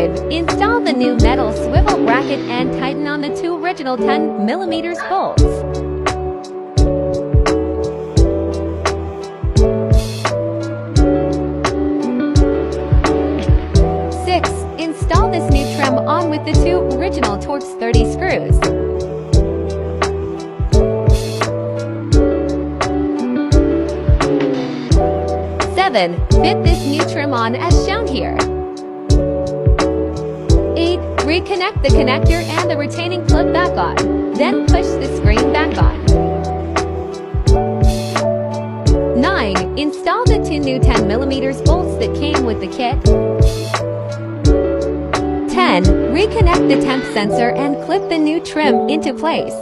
5. Install the new metal swivel bracket and tighten on the 2 original 10mm bolts. 6. Install this new trim on with the 2 original Torx 30 screws. 7. Fit this new trim on as shown here. 8. Reconnect the connector and the retaining plug back on. Then push the screen back on. 9. Install the 2 new 10mm bolts that came with the kit. 10. Reconnect the temp sensor and clip the new trim into place.